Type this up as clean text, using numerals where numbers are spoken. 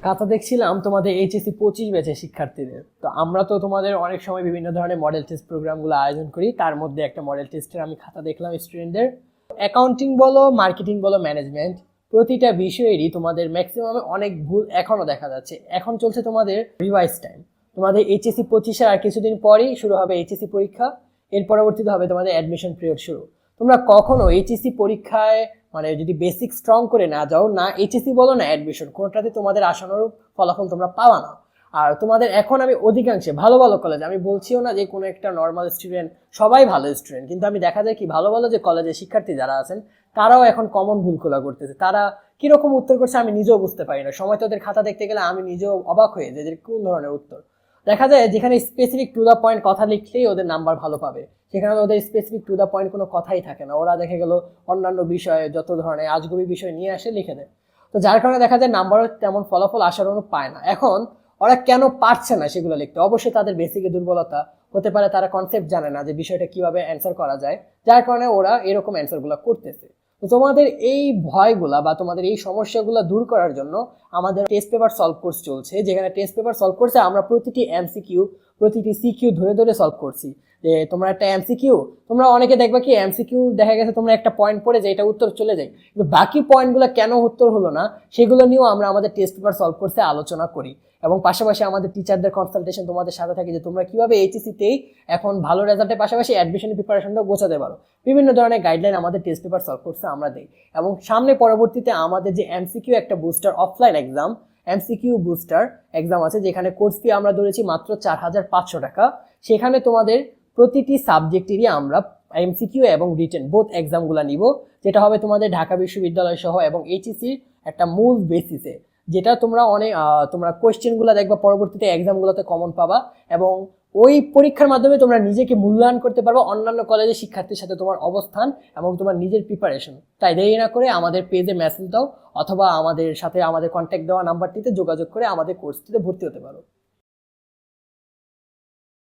খাতা দেখছিলাম তোমাদের এইচএসসি 25 ব্যাচের শিক্ষার্থীদের। তো আমরা তো তোমাদের অনেক সময় বিভিন্ন ধরনের মডেল টেস্ট প্রোগ্রামগুলো আয়োজন করি, তার মধ্যে একটা মডেল টেস্টের আমি খাতা দেখলাম স্টুডেন্টদের। অ্যাকাউন্টিং বলো, মার্কেটিং বলো, ম্যানেজমেন্ট, প্রতিটা বিষয়েরই তোমাদের ম্যাক্সিমামে অনেক ভুল এখনো দেখা যাচ্ছে। এখন চলছে তোমাদের রিভাইজ টাইম। তোমাদের এইচএসসি 25-এর আর কিছুদিন পরেই শুরু হবে এইচএসসি পরীক্ষা। এর পরবর্তীতে হবে তোমাদের অ্যাডমিশন পিরিয়ড শুরু। তোমরা কখনো এইচএসসি পরীক্ষায় মানে যদি বেসিক স্ট্রং করে না যাও, না এইচএসসি বলো না অ্যাডমিশন, কোনোটাতে তোমাদের আশানুরূপ ফলাফল তোমরা পাওয়া না। আর তোমাদের এখন আমি অধিকাংশে ভালো ভালো কলেজ, আমি বলছিও না যে কোনো একটা নর্মাল স্টুডেন্ট, সবাই ভালো স্টুডেন্ট, কিন্তু আমি দেখা যায় কি ভালো ভালো যে কলেজের শিক্ষার্থী যারা আছেন তারাও এখন কমন ভুলগুলো করতেছে। তারা কিরকম উত্তর করছে আমি নিজেও বুঝতে পারি না। সময় তোদের খাতা দেখতে গেলে আমি নিজেও অবাক হয়ে যে এদের কোন ধরনের উত্তর। দেখা যায় যেখানে স্পেসিফিক টু দ্য পয়েন্ট কথা লিখলেই ওদের নাম্বার ভালো পাবে, সেখানে ওদের স্পেসিফিক টু দ্য পয়েন্ট কোনো কথাই থাকে না। ওরা দেখে গেল অন্যান্য বিষয়ে যত ধরনের আজগুবি বিষয় নিয়ে আসে লিখে দেয়। তো যার কারণে দেখা যায় নাম্বারও তেমন ফলাফল আসার অনু পায় না। এখন ওরা কেন পারছে না সেগুলো লিখতে? অবশ্যই তাদের বেসিকে দুর্বলতা হতে পারে, তারা কনসেপ্ট জানে না যে বিষয়টা কিভাবে অ্যান্সার করা যায়, যার কারণে ওরা এরকম অ্যান্সারগুলো করতেছে। তো তোমাদের এই ভয়গুলা বা তোমাদের এই সমস্যাগুলো দূর করার জন্য আমাদের টেস্ট পেপার সলভ কোর্স চলছে, যেখানে টেস্ট পেপার সলভ কোর্সে আমরা প্রতিটি এমসিকিউ, প্রতিটি সিকিউ ধরে ধরে সলভ করছি। যে তোমরা একটা এমসিকিউ, তোমরা অনেকে দেখবা কি এমসিকিউ দেখা গেছে তোমরা একটা পয়েন্ট পড়ে যে এটা উত্তর চলে যায়, কিন্তু বাকি পয়েন্টগুলো কেন উত্তর হলো না সেগুলো নিয়েও আমরা আমাদের টেস্ট পেপার সলভ কোর্সে আলোচনা করি। এবং পাশাপাশি আমাদের টিচারদের কনসালটেশন তোমাদের সাথে থাকে যে তোমরা কিভাবে এইচএসসিতেই এখন ভালো রেজাল্টের পাশাপাশি অ্যাডমিশনের প্রিপারেশনটাও গোছাতে পারো। বিভিন্ন ধরনের গাইডলাইন আমাদের টেস্ট পেপার সলভ কোর্সে আমরা দিই। এবং সামনে পরবর্তীতে আমাদের যে এমসিকিউ একটা booster offline exam, MCQ booster exam আছে, যেখানে কোর্স ফি আমরা ধরেছি মাত্র 4,500 টাকা। সেখানে তোমাদের প্রতিটি সাবজেক্টেরই আমরা এমসিকিউ এবং রিটেন বোথ এক্সামগুলো নিব, যেটা হবে তোমাদের ঢাকা বিশ্ববিদ্যালয় সহ এবং এইচএসসির একটা মূল বেসিসে, যেটা তোমরা তোমরা কোয়েশ্চেনগুলো দেখবা পরবর্তীতে এক্সামগুলোতে কমন পাবা। এবং ওই পরীক্ষার মাধ্যমে তোমরা নিজেকে মূল্যায়ন করতে পারবে অন্যান্য কলেজের শিক্ষার্থীর সাথে তোমার অবস্থান এবং তোমার নিজের প্রিপারেশন। তাই দেরি না করে আমাদের পেজে মেসেজ দাও অথবা আমাদের সাথে আমাদের কন্ট্যাক্ট দেওয়া নাম্বারটিতে যোগাযোগ করে আমাদের কোর্সটিতে ভর্তি হতে পারো।